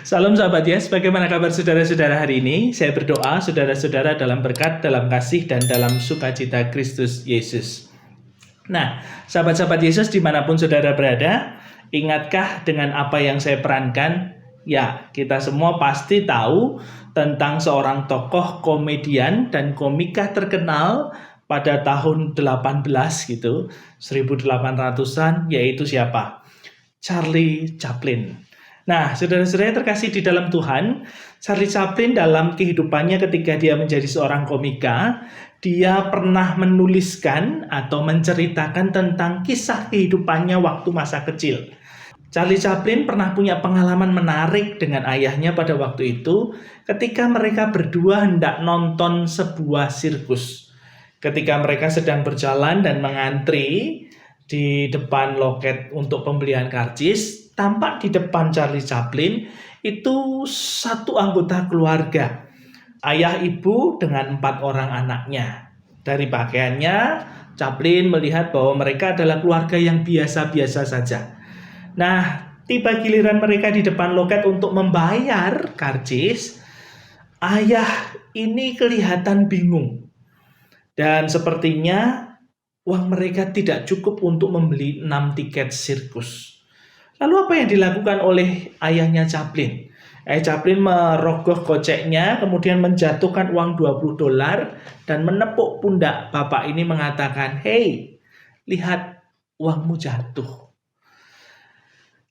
Salam sahabat Yes, bagaimana kabar saudara-saudara hari ini? Saya berdoa saudara-saudara dalam berkat, dalam kasih, dan dalam sukacita Kristus Yesus. Nah, sahabat-sahabat Yesus dimanapun saudara berada, ingatkah dengan apa yang saya perankan? Ya, kita semua pasti tahu tentang seorang tokoh komedian dan komika terkenal pada tahun 18 gitu, 1800-an, yaitu siapa? Charlie Chaplin. Nah, saudara-saudara yang terkasih di dalam Tuhan, Charlie Chaplin dalam kehidupannya ketika dia menjadi seorang komika, dia pernah menuliskan atau menceritakan tentang kisah kehidupannya waktu masa kecil. Charlie Chaplin pernah punya pengalaman menarik dengan ayahnya pada waktu itu ketika mereka berdua hendak nonton sebuah sirkus. Ketika mereka sedang berjalan dan mengantri di depan loket untuk pembelian karcis, tampak di depan Charlie Chaplin itu satu anggota keluarga, ayah ibu dengan 4 orang anaknya. Dari pakaiannya, Chaplin melihat bahwa mereka adalah keluarga yang biasa-biasa saja. Nah, tiba giliran mereka di depan loket untuk membayar karcis, ayah ini kelihatan bingung. Dan sepertinya uang mereka tidak cukup untuk membeli 6 tiket sirkus. Lalu apa yang dilakukan oleh ayahnya Chaplin? Chaplin merogoh koceknya, kemudian menjatuhkan uang $20 dan menepuk pundak bapak ini mengatakan, "Hei, lihat uangmu jatuh."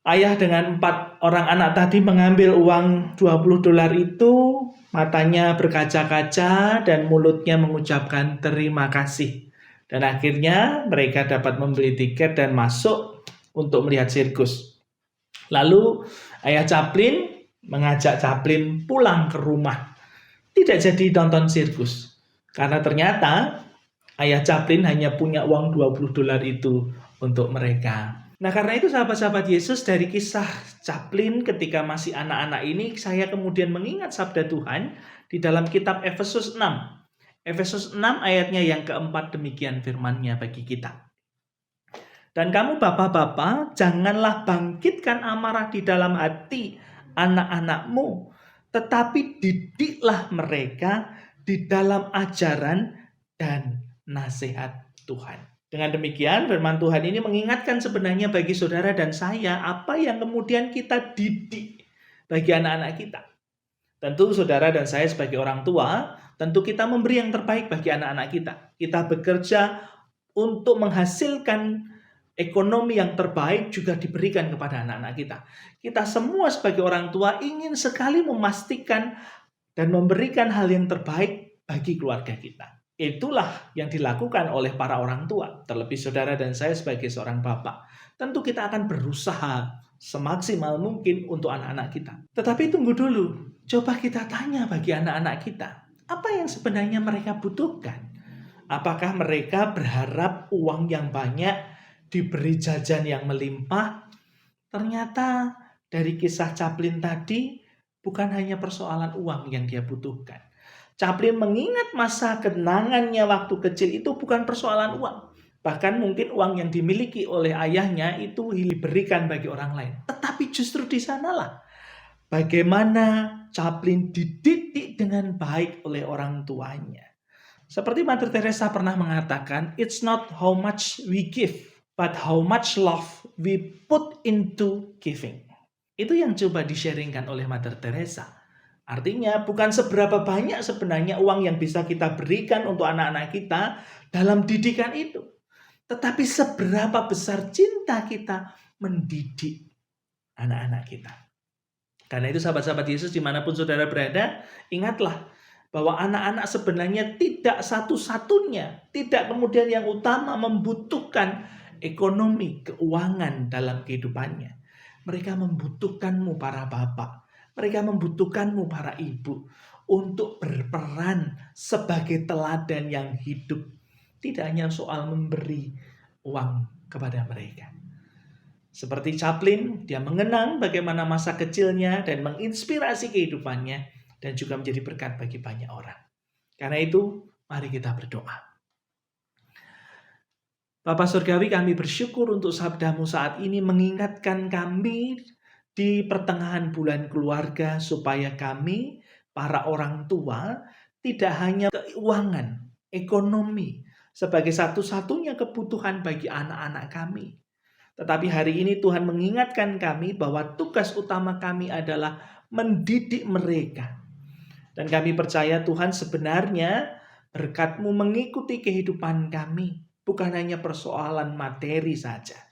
Ayah dengan 4 orang anak tadi mengambil uang $20 itu, matanya berkaca-kaca dan mulutnya mengucapkan terima kasih. Dan akhirnya mereka dapat membeli tiket dan masuk untuk melihat sirkus. Lalu ayah Chaplin mengajak Chaplin pulang ke rumah. Tidak jadi nonton sirkus. Karena ternyata ayah Chaplin hanya punya uang $20 itu untuk mereka. Nah, karena itu sahabat-sahabat Yesus, dari kisah Chaplin ketika masih anak-anak ini, saya kemudian mengingat sabda Tuhan di dalam kitab Efesus 6. Efesus 6 ayatnya yang keempat, demikian firman-Nya bagi kita. Dan kamu bapak-bapak, janganlah bangkitkan amarah di dalam hati anak-anakmu, tetapi didiklah mereka di dalam ajaran dan nasihat Tuhan. Dengan demikian, firman Tuhan ini mengingatkan sebenarnya bagi saudara dan saya apa yang kemudian kita didik bagi anak-anak kita. Tentu saudara dan saya sebagai orang tua, tentu kita memberi yang terbaik bagi anak-anak kita. Kita bekerja untuk menghasilkan ekonomi yang terbaik juga diberikan kepada anak-anak kita. Kita semua sebagai orang tua ingin sekali memastikan dan memberikan hal yang terbaik bagi keluarga kita. Itulah yang dilakukan oleh para orang tua, terlebih saudara dan saya sebagai seorang bapak. Tentu kita akan berusaha semaksimal mungkin untuk anak-anak kita. Tetapi tunggu dulu, coba kita tanya bagi anak-anak kita, apa yang sebenarnya mereka butuhkan? Apakah mereka berharap uang yang banyak, diberi jajan yang melimpah? Ternyata dari kisah Chaplin tadi bukan hanya persoalan uang yang dia butuhkan. Chaplin mengingat masa kenangannya waktu kecil itu bukan persoalan uang. Bahkan mungkin uang yang dimiliki oleh ayahnya itu diberikan bagi orang lain. Tetapi justru di sanalah bagaimana Chaplin dididik dengan baik oleh orang tuanya. Seperti Mother Teresa pernah mengatakan, it's not how much we give, but how much love we put into giving. Itu yang coba di-sharingkan oleh Mother Teresa. Artinya bukan seberapa banyak sebenarnya uang yang bisa kita berikan untuk anak-anak kita dalam didikan itu. Tetapi seberapa besar cinta kita mendidik anak-anak kita. Karena itu sahabat-sahabat Yesus dimanapun saudara berada, ingatlah bahwa anak-anak sebenarnya tidak satu-satunya, tidak kemudian yang utama membutuhkan ekonomi, keuangan dalam kehidupannya. Mereka membutuhkanmu para bapak, mereka membutuhkanmu para ibu untuk berperan sebagai teladan yang hidup. Tidak hanya soal memberi uang kepada mereka. Seperti Chaplin, dia mengenang bagaimana masa kecilnya dan menginspirasi kehidupannya dan juga menjadi berkat bagi banyak orang. Karena itu, mari kita berdoa. Bapa Surgawi, kami bersyukur untuk sabdamu saat ini mengingatkan kami di pertengahan bulan keluarga supaya kami, para orang tua, tidak hanya keuangan, ekonomi, sebagai satu-satunya kebutuhan bagi anak-anak kami. Tetapi hari ini Tuhan mengingatkan kami bahwa tugas utama kami adalah mendidik mereka. Dan kami percaya Tuhan sebenarnya berkat-Mu mengikuti kehidupan kami. Bukan hanya persoalan materi saja.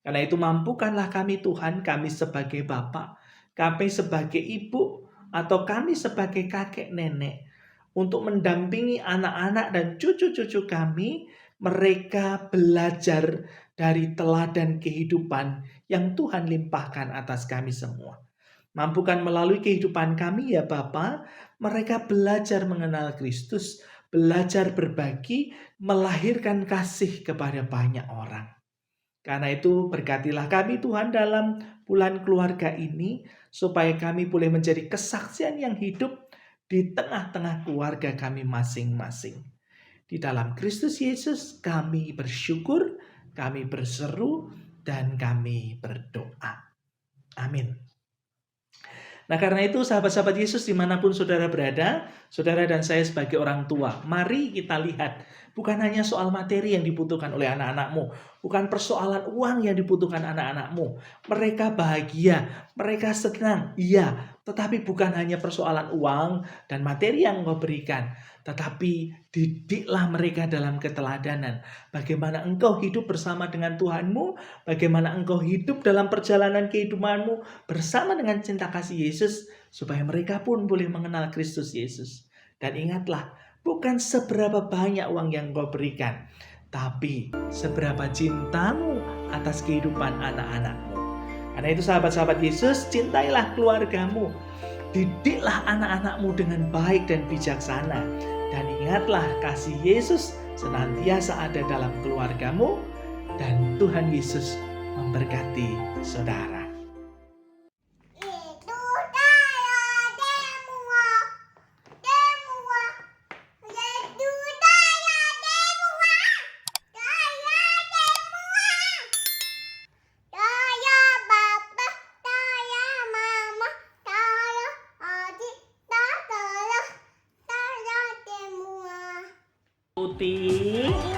Karena itu mampukanlah kami Tuhan, kami sebagai bapak, kami sebagai ibu, atau kami sebagai kakek nenek, untuk mendampingi anak-anak dan cucu-cucu kami, mereka belajar dari teladan kehidupan yang Tuhan limpahkan atas kami semua. Mampukan melalui kehidupan kami ya Bapa, mereka belajar mengenal Kristus, belajar berbagi, melahirkan kasih kepada banyak orang. Karena itu berkatilah kami Tuhan dalam bulan keluarga ini, supaya kami boleh menjadi kesaksian yang hidup di tengah-tengah keluarga kami masing-masing. Di dalam Kristus Yesus kami bersyukur, kami berseru, dan kami berdoa. Amin. Nah karena itu sahabat-sahabat Yesus dimanapun saudara berada, saudara dan saya sebagai orang tua, mari kita lihat bukan hanya soal materi yang dibutuhkan oleh anak-anakmu, bukan persoalan uang yang dibutuhkan anak-anakmu. Mereka bahagia, mereka senang, iya, tetapi bukan hanya persoalan uang dan materi yang engkau berikan, tetapi didiklah mereka dalam keteladanan. Bagaimana engkau hidup bersama dengan Tuhanmu, bagaimana engkau hidup dalam perjalanan kehidupanmu bersama dengan cinta kasih Yesus, supaya mereka pun boleh mengenal Kristus Yesus. Dan ingatlah, bukan seberapa banyak uang yang engkau berikan, tapi seberapa cintamu atas kehidupan anak-anakmu. Karena itu sahabat-sahabat Yesus, cintailah keluargamu. Didiklah anak-anakmu dengan baik dan bijaksana. Dan ingatlah kasih Yesus senantiasa ada dalam keluargamu. Dan Tuhan Yesus memberkati saudara. Putih.